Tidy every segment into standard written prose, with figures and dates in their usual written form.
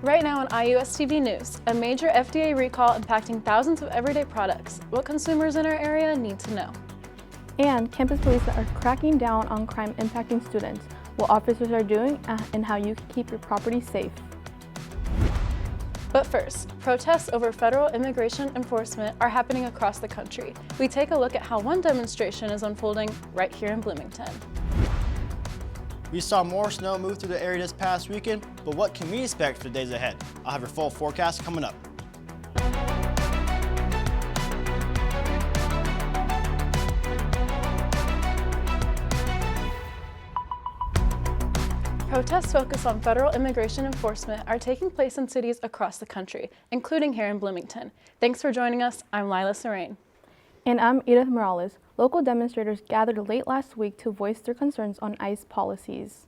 Right now on IUSTV News, a major FDA recall impacting thousands of everyday products. What consumers in our area need to know. And campus police are cracking down on crime impacting students, what officers are doing, and how you can keep your property safe. But first, protests over federal immigration enforcement are happening across the country. We take a look at how one demonstration is unfolding right here in Bloomington. We saw more snow move through the area this past weekend, but what can we expect for the days ahead? I'll have your full forecast coming up. Protests focused on federal immigration enforcement are taking place in cities across the country, including here in Bloomington. Thanks for joining us. I'm Lila Serene. And I'm Edith Morales. Local demonstrators gathered late last week to voice their concerns on ICE policies.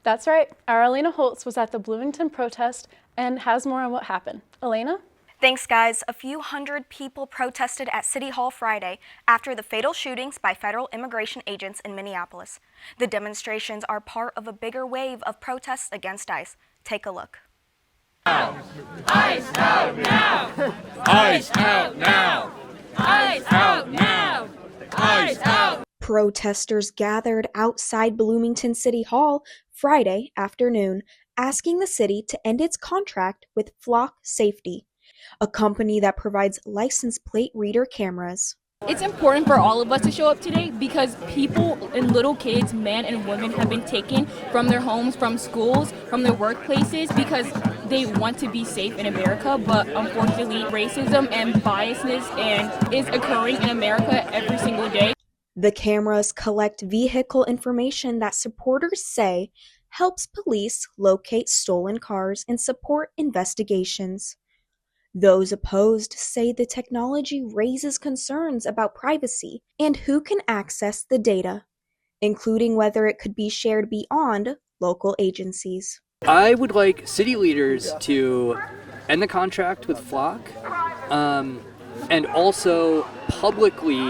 That's right. Our Elena Holtz was at the Bloomington protest and has more on what happened. Elena? Thanks, guys. A few hundred people protested at City Hall Friday after the fatal shootings by federal immigration agents in Minneapolis. The demonstrations are part of a bigger wave of protests against ICE. Take a look. ICE out now! ICE out now! ICE out now! ICE out! Protesters gathered outside Bloomington City Hall Friday afternoon, asking the city to end its contract with Flock Safety, a company that provides license plate reader cameras. It's important for all of us to show up today because people and little kids, men and women, have been taken from their homes, from schools, from their workplaces because they want to be safe in America, but unfortunately racism and biasness is occurring in America every single day. The cameras collect vehicle information that supporters say helps police locate stolen cars and support investigations. Those opposed say the technology raises concerns about privacy and who can access the data, including whether it could be shared beyond local agencies. I would like city leaders to end the contract with Flock and also publicly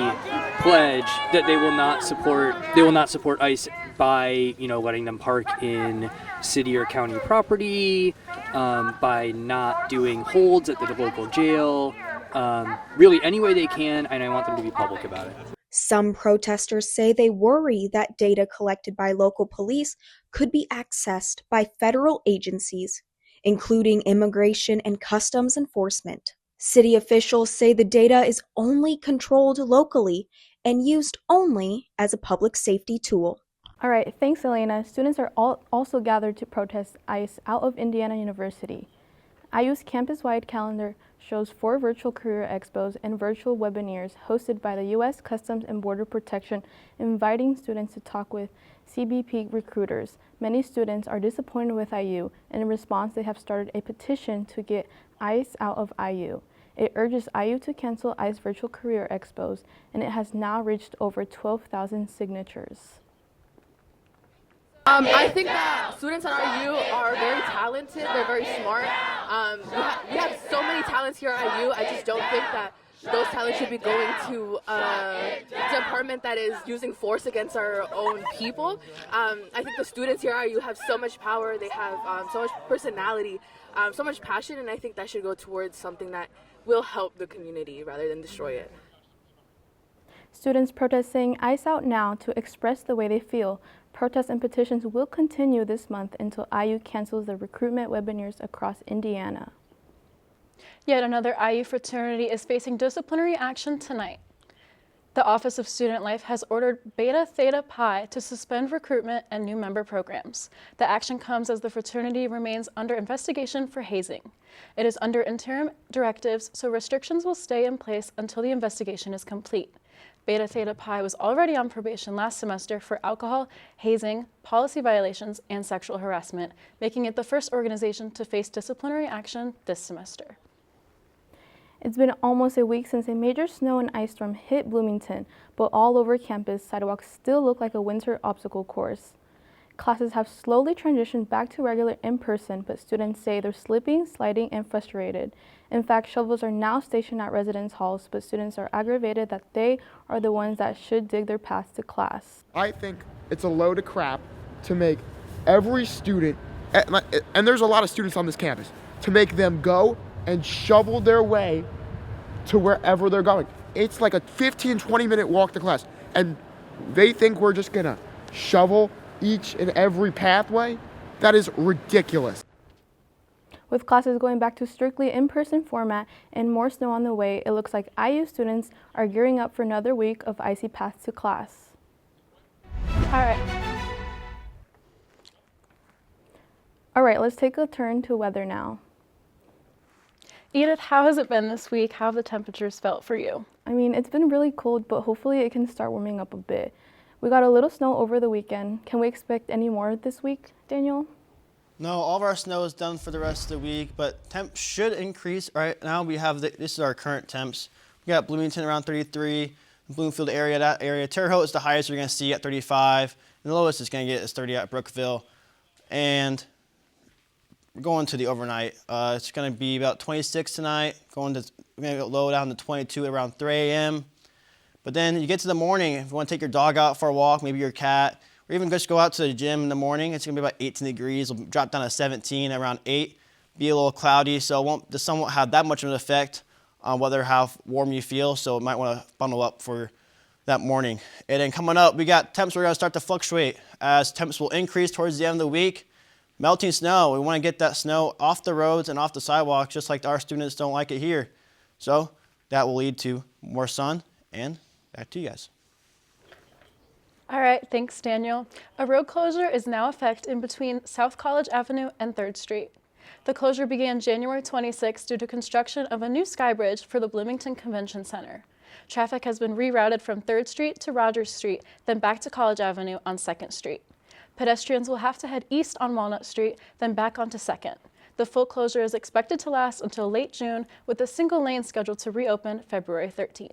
pledge that they will not support ICE by, letting them park in city or county property, by not doing holds at the local jail, really any way they can, and I want them to be public about it. Some protesters say they worry that data collected by local police could be accessed by federal agencies, including Immigration and Customs Enforcement. City officials say the data is only controlled locally and used only as a public safety tool. All right, thanks, Elena. Students are also gathered to protest ICE out of Indiana University. IU's campus-wide calendar shows 4 virtual career expos and virtual webinars hosted by the U.S. Customs and Border Protection, inviting students to talk with CBP recruiters. Many students are disappointed with IU, and in response, they have started a petition to get ICE out of IU. It urges IU to cancel ICE virtual career expos, and it has now reached over 12,000 signatures. I think that students at IU are very talented, they're very smart. We have so many talents here at IU, I just don't think that those talents should be going to a department that is using force against our own people. I think the students here at IU have so much power, they have so much personality, so much passion, and I think that should go towards something that will help the community rather than destroy it. Students protesting ICE out now to express the way they feel. Protests and petitions will continue this month until IU cancels the recruitment webinars across Indiana. Yet another IU fraternity is facing disciplinary action tonight. The Office of Student Life has ordered Beta Theta Pi to suspend recruitment and new member programs. The action comes as the fraternity remains under investigation for hazing. It is under interim directives, so restrictions will stay in place until the investigation is complete. Beta Theta Pi was already on probation last semester for alcohol, hazing, policy violations, and sexual harassment, making it the first organization to face disciplinary action this semester. It's been almost a week since a major snow and ice storm hit Bloomington, but all over campus, sidewalks still look like a winter obstacle course. Classes have slowly transitioned back to regular in-person, but students say they're slipping, sliding, and frustrated. In fact, shovels are now stationed at residence halls, but students are aggravated that they are the ones that should dig their paths to class. I think it's a load of crap to make every student, and there's a lot of students on this campus, to make them go and shovel their way to wherever they're going. It's like a 15, 20-minute walk to class. And they think we're just going to shovel each and every pathway? That is ridiculous. With classes going back to strictly in-person format and more snow on the way, it looks like IU students are gearing up for another week of icy paths to class. All right, let's take a turn to weather now. Edith, how has it been this week? How have the temperatures felt for you? I mean, it's been really cold, but hopefully it can start warming up a bit. We got a little snow over the weekend. Can we expect any more this week, Daniel? No, all of our snow is done for the rest of the week, but temps should increase. Right now we have, this is our current temps. We got Bloomington around 33, Bloomfield area, that area. Terre Haute is the highest we're going to see at 35, and the lowest it's going to get is 30 at Brookville. And we're going to the overnight. It's going to be about 26 tonight, we're going to go low down to 22 around 3 a.m. But then you get to the morning, if you want to take your dog out for a walk, maybe your cat, or even just go out to the gym in the morning, it's going to be about 18 degrees. It'll drop down to 17 around 8, be a little cloudy, so the sun won't have that much of an effect on how warm you feel, so you might want to bundle up for that morning. And then coming up, we got temps are going to start to fluctuate as temps will increase towards the end of the week. Melting snow, we want to get that snow off the roads and off the sidewalks, just like our students don't like it here. So that will lead to more sun, and back to you guys. All right, thanks, Daniel. A road closure is now effective in between South College Avenue and 3rd Street. The closure began January 26 due to construction of a new sky bridge for the Bloomington Convention Center. Traffic has been rerouted from 3rd Street to Rogers Street, then back to College Avenue on 2nd Street. Pedestrians will have to head east on Walnut Street, then back onto 2nd. The full closure is expected to last until late June, with a single lane scheduled to reopen February 13th.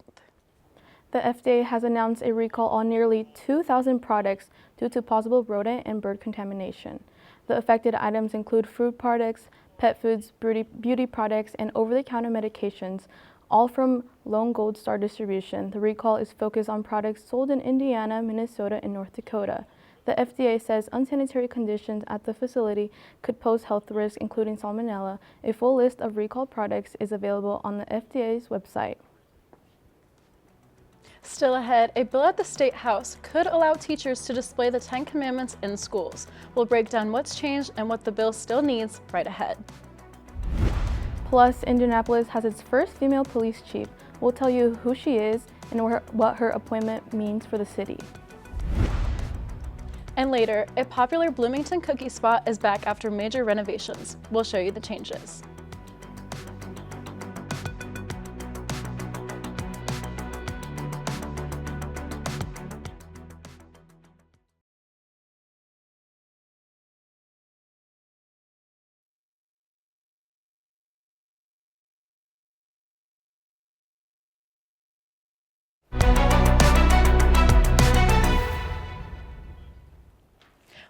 The FDA has announced a recall on nearly 2,000 products due to possible rodent and bird contamination. The affected items include food products, pet foods, beauty products, and over-the-counter medications, all from Lone Gold Star Distribution. The recall is focused on products sold in Indiana, Minnesota, and North Dakota. The FDA says unsanitary conditions at the facility could pose health risks, including salmonella. A full list of recalled products is available on the FDA's website. Still ahead, a bill at the State House could allow teachers to display the 10 Commandments in schools. We'll break down what's changed and what the bill still needs right ahead. Plus, Indianapolis has its first female police chief. We'll tell you who she is and what her appointment means for the city. And later, a popular Bloomington cookie spot is back after major renovations. We'll show you the changes.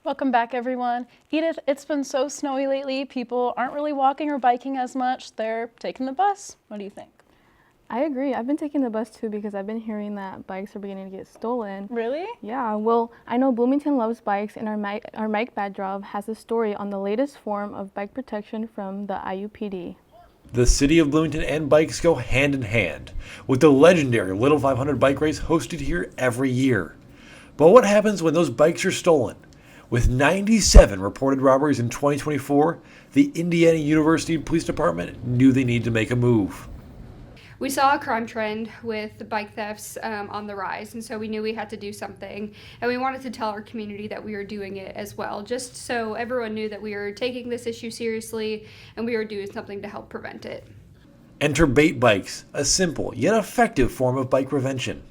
Welcome back, everyone. Edith, it's been so snowy lately. People aren't really walking or biking as much. They're taking the bus. What do you think? I agree. I've been taking the bus too because I've been hearing that bikes are beginning to get stolen. Really? Yeah, well, I know Bloomington loves bikes, and our Mike Badrov has a story on the latest form of bike protection from the IUPD. The city of Bloomington and bikes go hand in hand, with the legendary Little 500 bike race hosted here every year. But what happens when those bikes are stolen? With 97 reported robberies in 2024, the Indiana University Police Department knew they needed to make a move. We saw a crime trend with bike thefts on the rise, and so we knew we had to do something, and we wanted to tell our community that we were doing it as well, just so everyone knew that we were taking this issue seriously and we were doing something to help prevent it. Enter Bait Bikes, a simple yet effective form of bike prevention.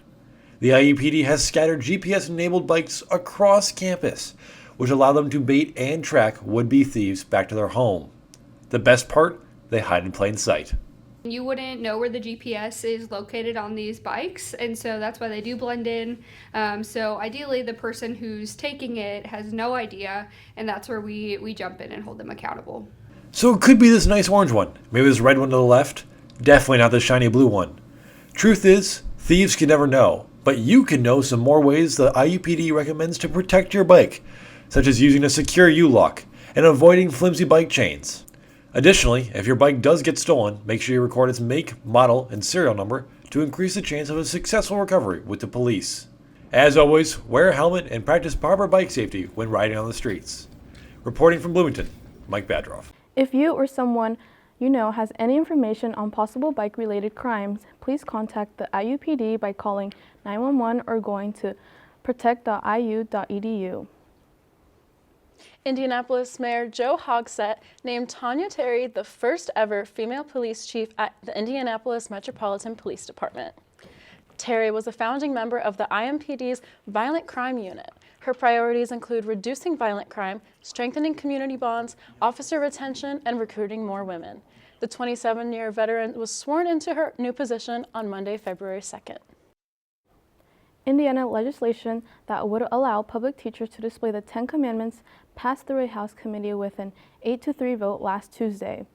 The IUPD has scattered GPS-enabled bikes across campus, which allow them to bait and track would-be thieves back to their home. The best part? They hide in plain sight. You wouldn't know where the GPS is located on these bikes, and so that's why they do blend in. So ideally, the person who's taking it has no idea, and that's where we jump in and hold them accountable. So it could be this nice orange one, maybe this red one to the left, definitely not the shiny blue one. Truth is, thieves can never know, but you can know some more ways the IUPD recommends to protect your bike, such as using a secure U-lock and avoiding flimsy bike chains. Additionally, if your bike does get stolen, make sure you record its make, model, and serial number to increase the chance of a successful recovery with the police. As always, wear a helmet and practice proper bike safety when riding on the streets. Reporting from Bloomington, Mike Badroff. If you or someone you know has any information on possible bike-related crimes, please contact the IUPD by calling 911 or going to protect.iu.edu. Indianapolis Mayor Joe Hogsett named Tanya Terry the first ever female police chief at the Indianapolis Metropolitan Police Department. Terry was a founding member of the IMPD's Violent Crime Unit. Her priorities include reducing violent crime, strengthening community bonds, officer retention, and recruiting more women. The 27-year veteran was sworn into her new position on Monday, February 2nd. Indiana legislation that would allow public teachers to display the 10 Commandments passed through a House committee with an 8-3 vote last Tuesday.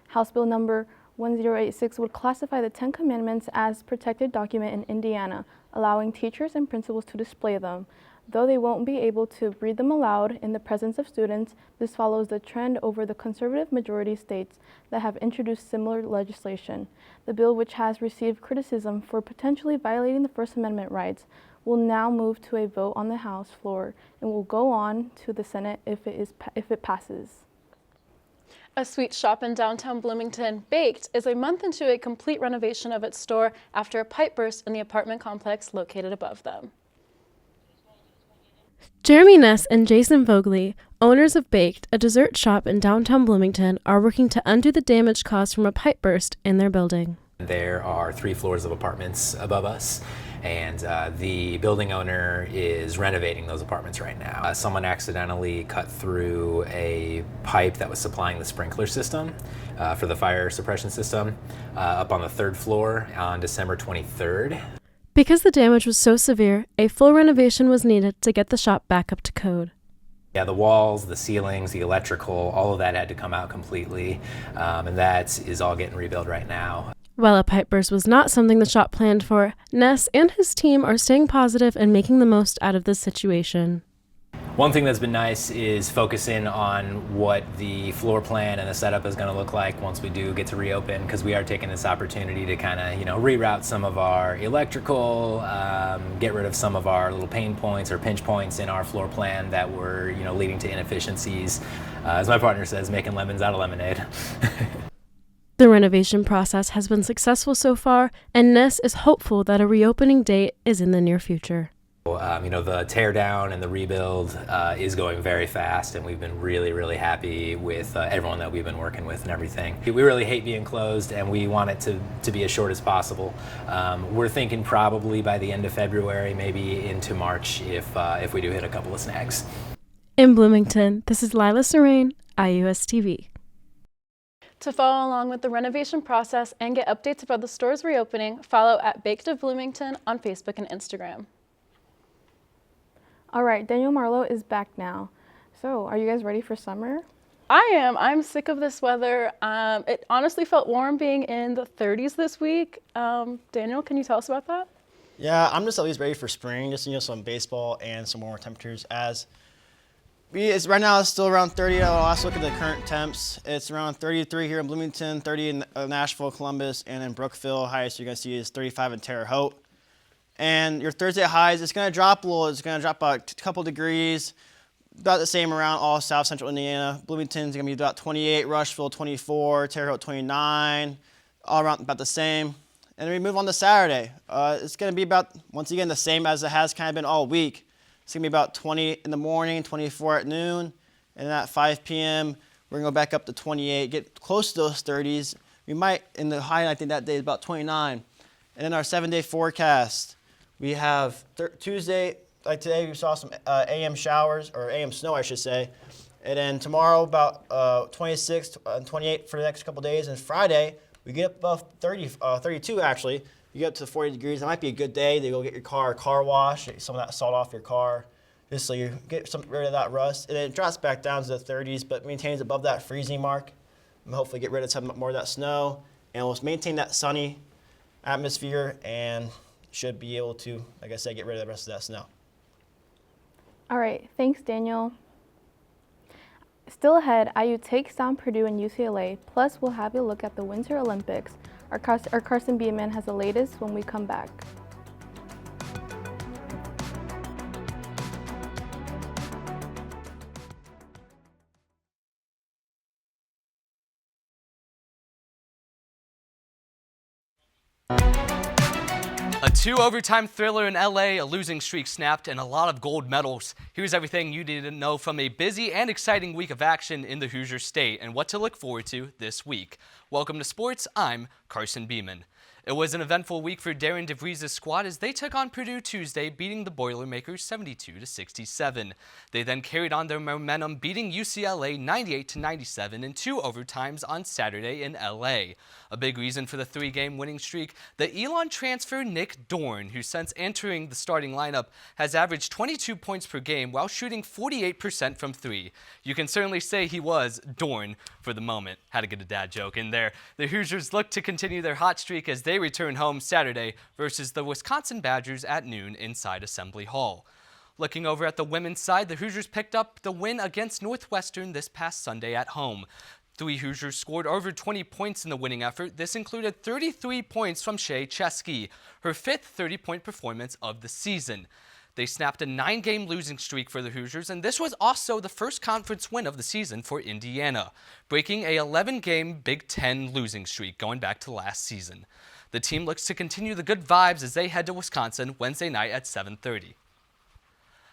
House Bill number 1086 would classify the 10 Commandments as protected document in Indiana, allowing teachers and principals to display them. Though they won't be able to read them aloud in the presence of students, this follows the trend over the conservative majority states that have introduced similar legislation. The bill, which has received criticism for potentially violating the First Amendment rights, will now move to a vote on the House floor and will go on to the Senate if it passes. A sweet shop in downtown Bloomington, Baked, is a month into a complete renovation of its store after a pipe burst in the apartment complex located above them. Jeremy Ness and Jason Vogley, owners of Baked, a dessert shop in downtown Bloomington, are working to undo the damage caused from a pipe burst in their building. There are 3 floors of apartments above us, and the building owner is renovating those apartments right now. Someone accidentally cut through a pipe that was supplying the sprinkler system for the fire suppression system up on the 3rd floor on December 23rd. Because the damage was so severe, a full renovation was needed to get the shop back up to code. Yeah, the walls, the ceilings, the electrical, all of that had to come out completely, and that is all getting rebuilt right now. While a pipe burst was not something the shop planned for, Ness and his team are staying positive and making the most out of this situation. One thing that's been nice is focusing on what the floor plan and the setup is going to look like once we do get to reopen, because we are taking this opportunity to kind of, reroute some of our electrical, get rid of some of our little pain points or pinch points in our floor plan that were, leading to inefficiencies. As my partner says, making lemons out of lemonade. The renovation process has been successful so far, and Ness is hopeful that a reopening date is in the near future. The tear down and the rebuild is going very fast, and we've been really, really happy with everyone that we've been working with and everything. We really hate being closed, and we want it to be as short as possible. We're thinking probably by the end of February, maybe into March, if we do hit a couple of snags. In Bloomington, this is Lila Serene, IUSTV. To follow along with the renovation process and get updates about the store's reopening, follow at Baked of Bloomington on Facebook and Instagram. All right, Daniel Marlowe is back now. So, are you guys ready for summer? I am. I'm sick of this weather. It honestly felt warm being in the 30s this week. Daniel, can you tell us about that? Yeah, I'm just at least ready for spring, just some baseball and some warmer temperatures. Right now it's still around 30. I'll also look at the current temps. It's around 33 here in Bloomington, 30 in Nashville, Columbus, and in Brookville. Highest you're going to see is 35 in Terre Haute. And your Thursday highs, it's going to drop a little. It's going to drop about a couple degrees, about the same around all South Central Indiana. Bloomington's going to be about 28, Rushville 24, Terre Haute 29, all around about the same. And then we move on to Saturday. It's going to be about, once again, the same as it has kind of been all week. It's going to be about 20 in the morning, 24 at noon, and then at 5 p.m., we're going to go back up to 28, get close to those 30s. We might, in the high, I think that day is about 29. And then our 7-day forecast, we have Tuesday, like today, we saw some AM showers, or AM snow, I should say. And then tomorrow, about 26 and 28 for the next couple days. And Friday, we get up above 32 actually. You get up to 40 degrees. That might be a good day to go get your car wash, get some of that salt off your car, just so you get rid of that rust. And then it drops back down to the 30s, but maintains above that freezing mark. And hopefully get rid of some more of that snow. And we'll maintain that sunny atmosphere and should be able to, like I said, get rid of the rest of that snow. All right, thanks, Daniel. Still ahead, IU takes down Purdue and UCLA, plus we'll have a look at the Winter Olympics. Our Carson Beeman has the latest when we come back. A 2-overtime thriller in LA, a losing streak snapped, and a lot of gold medals. Here's everything you need to know from a busy and exciting week of action in the Hoosier State and what to look forward to this week. Welcome to Sports, I'm Carson Beeman. It was an eventful week for Darren DeVries' squad as they took on Purdue Tuesday, beating the Boilermakers 72-67. They then carried on their momentum, beating UCLA 98-97 in 2 overtimes on Saturday in LA. A big reason for the 3-game winning streak, the Elon transfer Nick Dorn, who since entering the starting lineup has averaged 22 points per game while shooting 48% from 3. You can certainly say he was Dorn for the moment. Had to get a dad joke in there. The Hoosiers look to continue their hot streak as they return home Saturday versus the Wisconsin Badgers at noon inside Assembly Hall. Looking over at the women's side, the Hoosiers picked up the win against Northwestern this past Sunday at home. 3 Hoosiers scored over 20 points in the winning effort. This included 33 points from Shea Chesky, her 5th 30-point performance of the season. They snapped a 9-game losing streak for the Hoosiers, and this was also the first conference win of the season for Indiana, breaking a 11-game Big Ten losing streak going back to last season. The team looks to continue the good vibes as they head to Wisconsin Wednesday night at 7:30.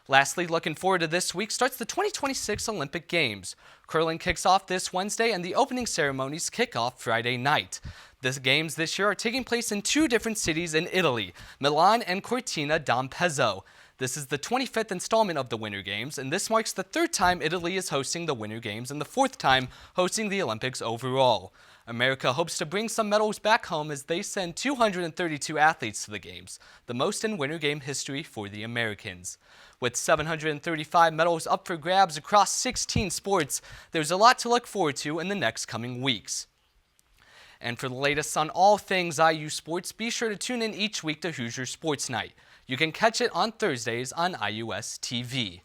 Lastly, looking forward to this week starts the 2026 Olympic Games. Curling kicks off this Wednesday and the opening ceremonies kick off Friday night. The games this year are taking place in 2 different cities in Italy, Milan and Cortina d'Ampezzo. This is the 25th installment of the Winter Games, and this marks the 3rd time Italy is hosting the Winter Games and the 4th time hosting the Olympics overall. America hopes to bring some medals back home as they send 232 athletes to the Games, the most in Winter Game history for the Americans. With 735 medals up for grabs across 16 sports, there's a lot to look forward to in the next coming weeks. And for the latest on all things IU sports, be sure to tune in each week to Hoosier Sports Night. You can catch it on Thursdays on IUSTV.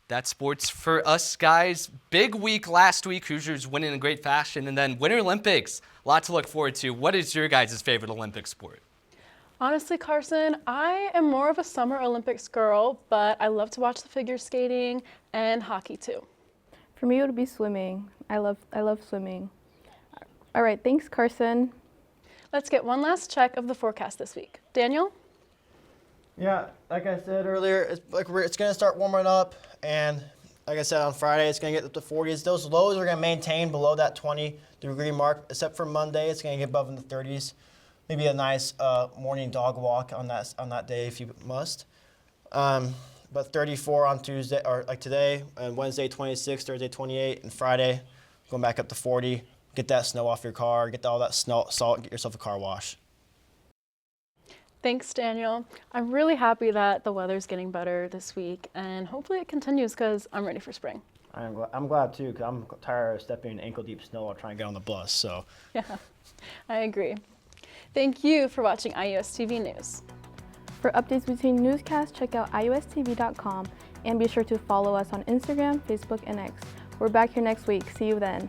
That's sports for us, guys. Big week last week, Hoosiers winning in great fashion, and then Winter Olympics. A lot to look forward to. What is your guys' favorite Olympic sport? Honestly, Carson, I am more of a Summer Olympics girl, but I love to watch the figure skating and hockey too. For me, it would be swimming. I love swimming. All right, thanks, Carson. Let's get one last check of the forecast this week. Daniel? Yeah, like I said earlier, it's going to start warming up, and like I said, on Friday, it's going to get up to 40s. Those lows are going to maintain below that 20-degree mark, except for Monday. It's going to get above in the 30s. Maybe a nice morning dog walk on that day if you must. But 34 on Tuesday, or like today, and Wednesday 26, Thursday 28, and Friday going back up to 40. Get that snow off your car, get all that salt, get yourself a car wash. Thanks, Daniel. I'm really happy that the weather's getting better this week, and hopefully it continues because I'm ready for spring. I'm glad too, because I'm tired of stepping in ankle-deep snow while trying to get on the bus. So. Yeah, I agree. Thank you for watching IUSTV News. For updates between newscasts, check out IUSTV.com and be sure to follow us on Instagram, Facebook, and X. We're back here next week. See you then.